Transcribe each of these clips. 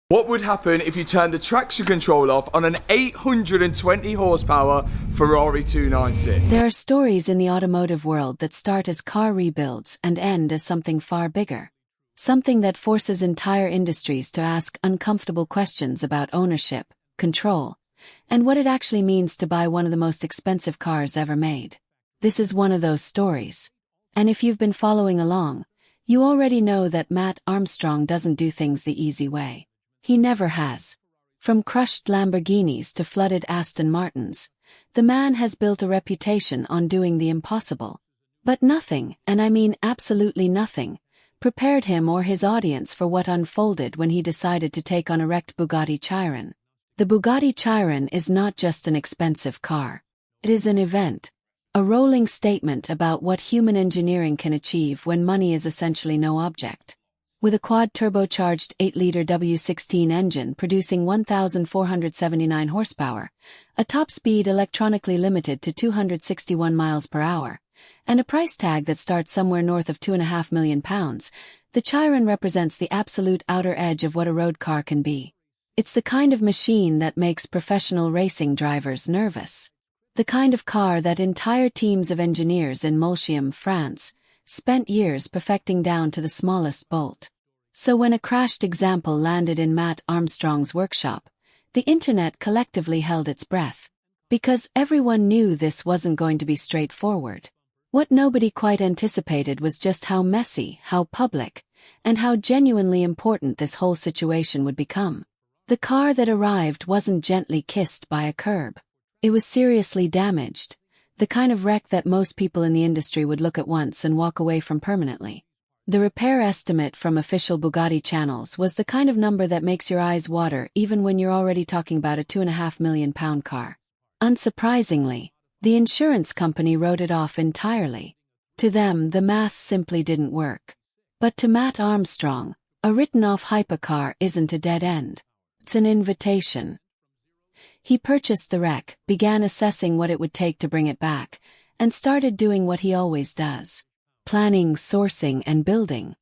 What would happen if you turned the traction control off on an 820 horsepower Ferrari 296? There are stories in the automotive world that start as car rebuilds and end as something far bigger. Something that forces entire industries to ask uncomfortable questions about ownership, control, and what it actually means to buy one of the most expensive cars ever made. This is one of those stories. And if you've been following along, you already know that Mat Armstrong doesn't do things the easy way. He never has. From crushed Lamborghinis to flooded Aston Martins, the man has built a reputation on doing the impossible. But nothing, and I mean absolutely nothing, prepared him or his audience for what unfolded when he decided to take on a wrecked Bugatti Chiron. The Bugatti Chiron is not just an expensive car. It is an event, a rolling statement about what human engineering can achieve when money is essentially no object. With a quad-turbocharged 8-liter W16 engine producing 1,479 horsepower, a top speed electronically limited to 261 miles per hour, and a price tag that starts somewhere north of £2.5 million, the Chiron represents the absolute outer edge of what a road car can be. It's the kind of machine that makes professional racing drivers nervous. The kind of car that entire teams of engineers in Molsheim, France, spent years perfecting down to the smallest bolt. So when a crashed example landed in Mat Armstrong's workshop, the internet collectively held its breath. Because everyone knew this wasn't going to be straightforward. What nobody quite anticipated was just how messy, how public, and how genuinely important this whole situation would become. The car that arrived wasn't gently kissed by a curb. It was seriously damaged. The kind of wreck that most people in the industry would look at once and walk away from permanently. The repair estimate from official Bugatti channels was the kind of number that makes your eyes water even when you're already talking about a £2.5 million car. Unsurprisingly, the insurance company wrote it off entirely. To them, the math simply didn't work. But to Mat Armstrong, a written-off hypercar isn't a dead end. It's an invitation. He purchased the wreck, began assessing what it would take to bring it back, and started doing what he always does. Planning, sourcing, and building.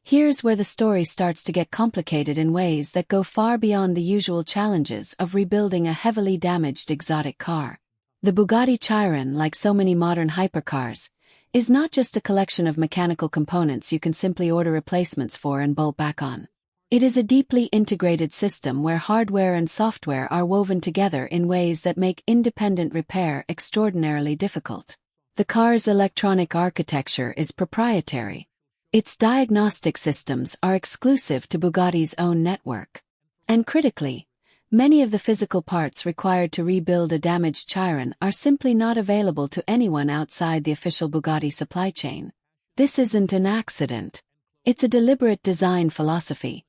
Here's where the story starts to get complicated in ways that go far beyond the usual challenges of rebuilding a heavily damaged exotic car. The Bugatti Chiron, like so many modern hypercars, is not just a collection of mechanical components you can simply order replacements for and bolt back on. It is a deeply integrated system where hardware and software are woven together in ways that make independent repair extraordinarily difficult. The car's electronic architecture is proprietary. Its diagnostic systems are exclusive to Bugatti's own network. And critically, many of the physical parts required to rebuild a damaged Chiron are simply not available to anyone outside the official Bugatti supply chain. This isn't an accident. It's a deliberate design philosophy.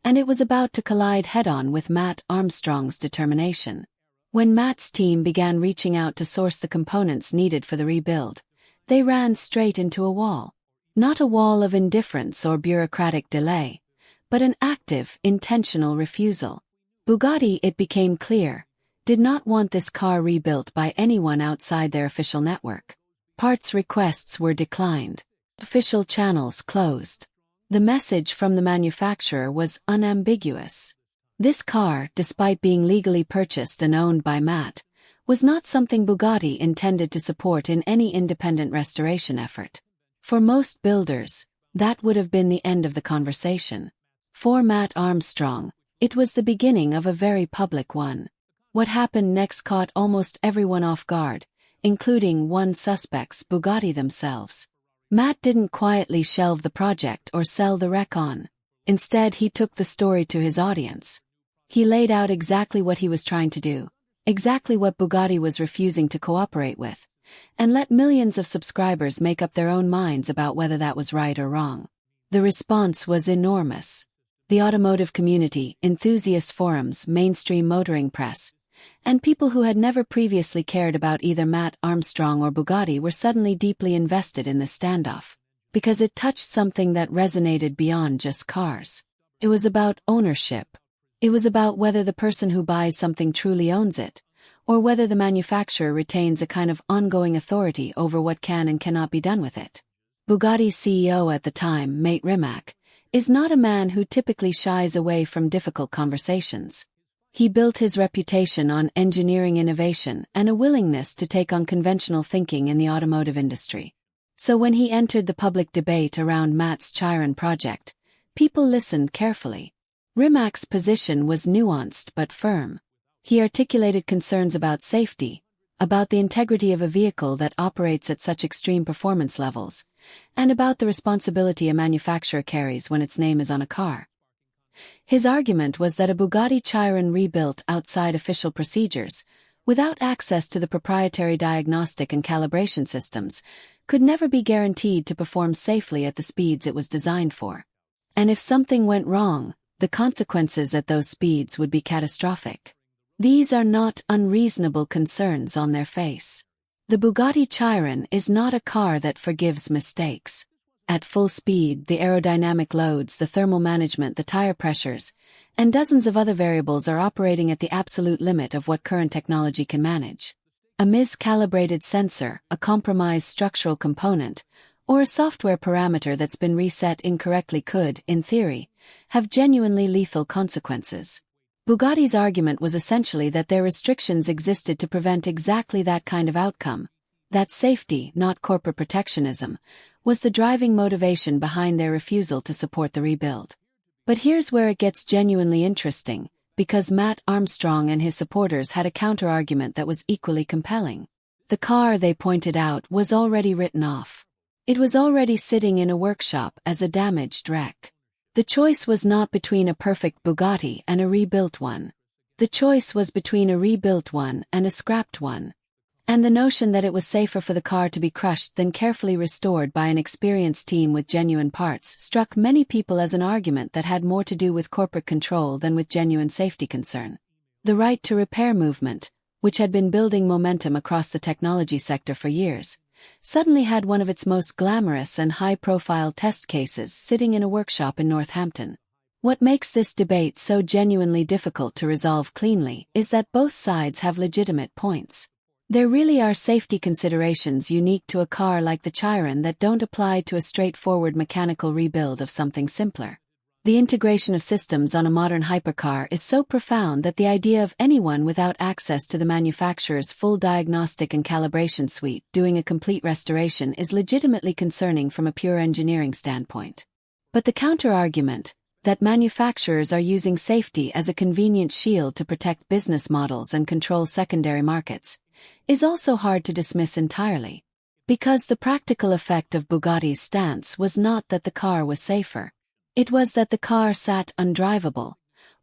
And it was about to collide head-on with Mat Armstrong's determination. When Mat's team began reaching out to source the components needed for the rebuild, they ran straight into a wall. Not a wall of indifference or bureaucratic delay, but an active, intentional refusal. Bugatti, it became clear, did not want this car rebuilt by anyone outside their official network. Parts requests were declined. Official channels closed. The message from the manufacturer was unambiguous. This car, despite being legally purchased and owned by Mat, was not something Bugatti intended to support in any independent restoration effort. For most builders, that would have been the end of the conversation. For Mat Armstrong, it was the beginning of a very public one. What happened next caught almost everyone off guard, including one suspects, Bugatti themselves. Mat didn't quietly shelve the project or sell the wreck on. Instead, he took the story to his audience. He laid out exactly what he was trying to do, exactly what Bugatti was refusing to cooperate with, and let millions of subscribers make up their own minds about whether that was right or wrong. The response was enormous. The automotive community, enthusiast forums, mainstream motoring press, and people who had never previously cared about either Mat Armstrong or Bugatti were suddenly deeply invested in this standoff, because it touched something that resonated beyond just cars. It was about ownership. It was about whether the person who buys something truly owns it, or whether the manufacturer retains a kind of ongoing authority over what can and cannot be done with it. Bugatti's CEO at the time, Mat Rimac, is not a man who typically shies away from difficult conversations. He built his reputation on engineering innovation and a willingness to take on conventional thinking in the automotive industry. So when he entered the public debate around Mat's Chiron project, people listened carefully. Rimac's position was nuanced but firm. He articulated concerns about safety, about the integrity of a vehicle that operates at such extreme performance levels, and about the responsibility a manufacturer carries when its name is on a car. His argument was that a Bugatti Chiron rebuilt outside official procedures, without access to the proprietary diagnostic and calibration systems, could never be guaranteed to perform safely at the speeds it was designed for. And if something went wrong, the consequences at those speeds would be catastrophic. These are not unreasonable concerns on their face. The Bugatti Chiron is not a car that forgives mistakes. At full speed, the aerodynamic loads, the thermal management, the tire pressures, and dozens of other variables are operating at the absolute limit of what current technology can manage. A miscalibrated sensor, a compromised structural component, or a software parameter that's been reset incorrectly could, in theory, have genuinely lethal consequences. Bugatti's argument was essentially that their restrictions existed to prevent exactly that kind of outcome, that safety, not corporate protectionism, was the driving motivation behind their refusal to support the rebuild. But here's where it gets genuinely interesting, because Mat Armstrong and his supporters had a counter-argument that was equally compelling. The car, they pointed out, was already written off. It was already sitting in a workshop as a damaged wreck. The choice was not between a perfect Bugatti and a rebuilt one. The choice was between a rebuilt one and a scrapped one. And the notion that it was safer for the car to be crushed than carefully restored by an experienced team with genuine parts struck many people as an argument that had more to do with corporate control than with genuine safety concern. The right to repair movement, which had been building momentum across the technology sector for years, suddenly had one of its most glamorous and high-profile test cases sitting in a workshop in Northampton. What makes this debate so genuinely difficult to resolve cleanly is that both sides have legitimate points. There really are safety considerations unique to a car like the Chiron that don't apply to a straightforward mechanical rebuild of something simpler. The integration of systems on a modern hypercar is so profound that the idea of anyone without access to the manufacturer's full diagnostic and calibration suite doing a complete restoration is legitimately concerning from a pure engineering standpoint. But the counter-argument, that manufacturers are using safety as a convenient shield to protect business models and control secondary markets, is also hard to dismiss entirely. Because the practical effect of Bugatti's stance was not that the car was safer. It was that the car sat undrivable,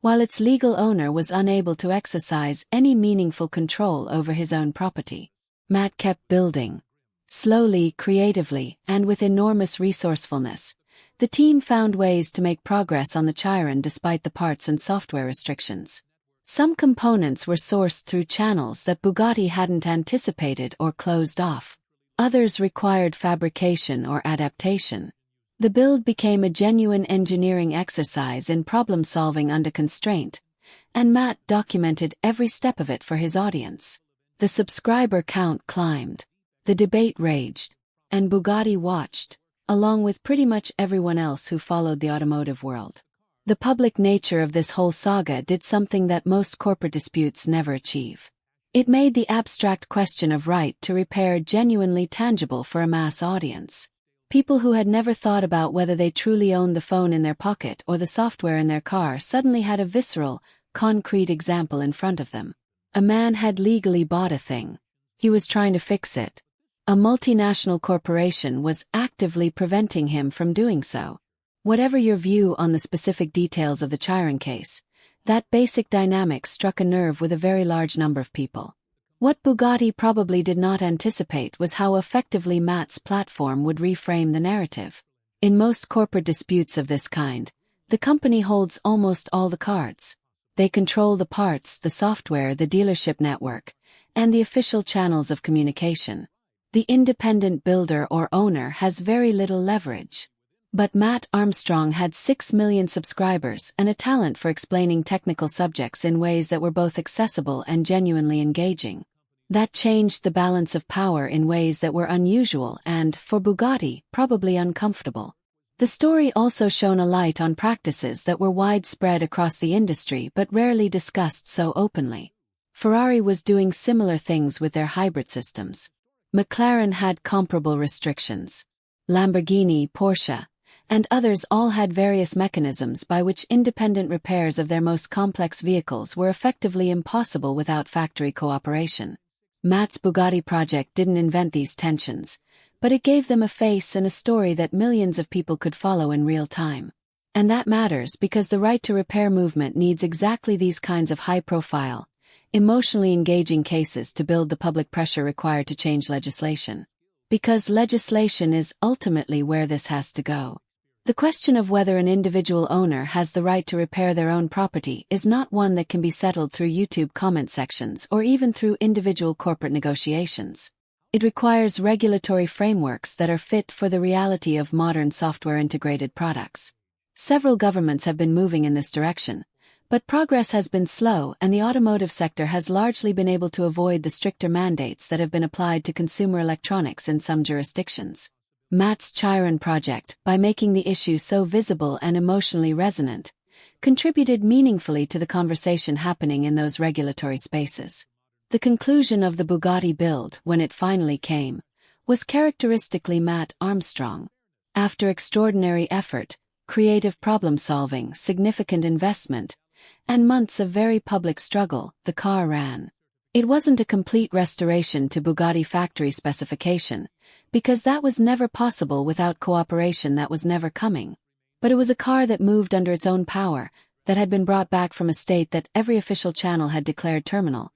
while its legal owner was unable to exercise any meaningful control over his own property. Mat kept building. Slowly, creatively, and with enormous resourcefulness, the team found ways to make progress on the Chiron despite the parts and software restrictions. Some components were sourced through channels that Bugatti hadn't anticipated or closed off. Others required fabrication or adaptation. The build became a genuine engineering exercise in problem-solving under constraint, and Mat documented every step of it for his audience. The subscriber count climbed. The debate raged. And Bugatti watched, along with pretty much everyone else who followed the automotive world. The public nature of this whole saga did something that most corporate disputes never achieve. It made the abstract question of right to repair genuinely tangible for a mass audience. People who had never thought about whether they truly owned the phone in their pocket or the software in their car suddenly had a visceral, concrete example in front of them. A man had legally bought a thing. He was trying to fix it. A multinational corporation was actively preventing him from doing so. Whatever your view on the specific details of the Chiron case, that basic dynamic struck a nerve with a very large number of people. What Bugatti probably did not anticipate was how effectively Mat's platform would reframe the narrative. In most corporate disputes of this kind, the company holds almost all the cards. They control the parts, the software, the dealership network, and the official channels of communication. The independent builder or owner has very little leverage. But Mat Armstrong had 6 million subscribers and a talent for explaining technical subjects in ways that were both accessible and genuinely engaging. That changed the balance of power in ways that were unusual and, for Bugatti, probably uncomfortable. The story also shone a light on practices that were widespread across the industry but rarely discussed so openly. Ferrari was doing similar things with their hybrid systems. McLaren had comparable restrictions. Lamborghini, Porsche, and others all had various mechanisms by which independent repairs of their most complex vehicles were effectively impossible without factory cooperation. Mat's Bugatti project didn't invent these tensions, but it gave them a face and a story that millions of people could follow in real time. And that matters because the right to repair movement needs exactly these kinds of high-profile, emotionally engaging cases to build the public pressure required to change legislation. Because legislation is ultimately where this has to go. The question of whether an individual owner has the right to repair their own property is not one that can be settled through YouTube comment sections or even through individual corporate negotiations. It requires regulatory frameworks that are fit for the reality of modern software-integrated products. Several governments have been moving in this direction, but progress has been slow and the automotive sector has largely been able to avoid the stricter mandates that have been applied to consumer electronics in some jurisdictions. Mat's Chiron project, by making the issue so visible and emotionally resonant, contributed meaningfully to the conversation happening in those regulatory spaces. The conclusion of the Bugatti build, when it finally came, was characteristically Mat Armstrong. After extraordinary effort, creative problem-solving, significant investment, and months of very public struggle, the car ran. It wasn't a complete restoration to Bugatti factory specification, because that was never possible without cooperation that was never coming. But it was a car that moved under its own power, that had been brought back from a state that every official channel had declared terminal,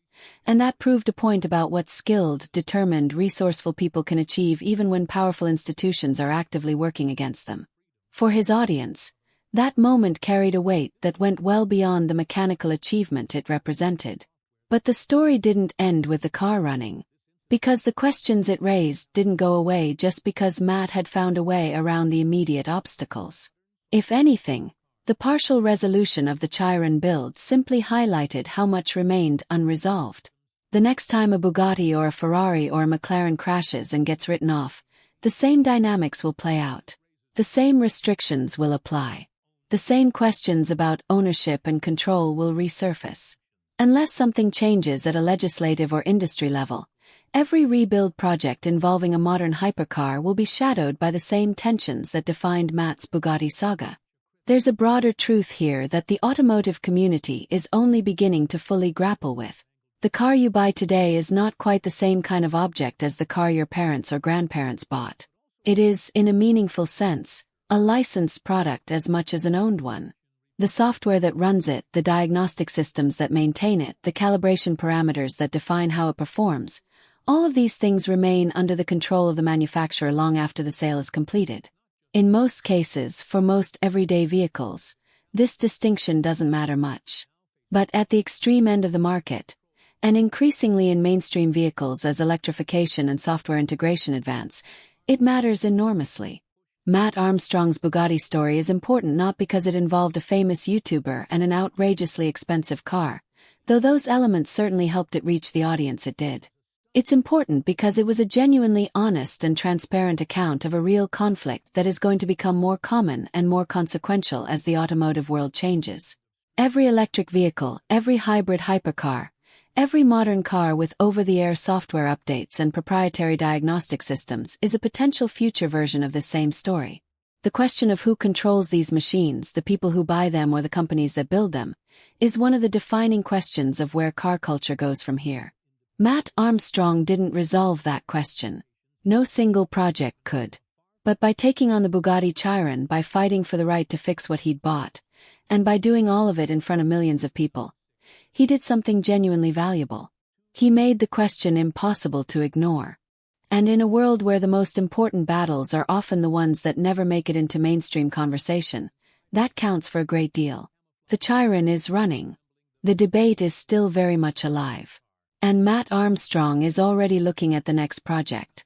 and that proved a point about what skilled, determined, resourceful people can achieve even when powerful institutions are actively working against them. For his audience, that moment carried a weight that went well beyond the mechanical achievement it represented. But the story didn't end with the car running. Because the questions it raised didn't go away just because Mat had found a way around the immediate obstacles. If anything, the partial resolution of the Chiron build simply highlighted how much remained unresolved. The next time a Bugatti or a Ferrari or a McLaren crashes and gets written off, the same dynamics will play out. The same restrictions will apply. The same questions about ownership and control will resurface. Unless something changes at a legislative or industry level, every rebuild project involving a modern hypercar will be shadowed by the same tensions that defined Mat's Bugatti saga. There's a broader truth here that the automotive community is only beginning to fully grapple with. The car you buy today is not quite the same kind of object as the car your parents or grandparents bought. It is, in a meaningful sense, a licensed product as much as an owned one. The software that runs it, the diagnostic systems that maintain it, the calibration parameters that define how it performs, all of these things remain under the control of the manufacturer long after the sale is completed. In most cases, for most everyday vehicles, this distinction doesn't matter much. But at the extreme end of the market, and increasingly in mainstream vehicles as electrification and software integration advance, it matters enormously. Mat Armstrong's Bugatti story is important not because it involved a famous YouTuber and an outrageously expensive car, though those elements certainly helped it reach the audience it did. It's important because it was a genuinely honest and transparent account of a real conflict that is going to become more common and more consequential as the automotive world changes. Every electric vehicle, every hybrid hypercar, every modern car with over-the-air software updates and proprietary diagnostic systems is a potential future version of this same story. The question of who controls these machines, the people who buy them or the companies that build them, is one of the defining questions of where car culture goes from here. Mat Armstrong didn't resolve that question. No single project could. But by taking on the Bugatti Chiron, by fighting for the right to fix what he'd bought, and by doing all of it in front of millions of people, he did something genuinely valuable. He made the question impossible to ignore. And in a world where the most important battles are often the ones that never make it into mainstream conversation, that counts for a great deal. The Chiron is running. The debate is still very much alive. And Mat Armstrong is already looking at the next project.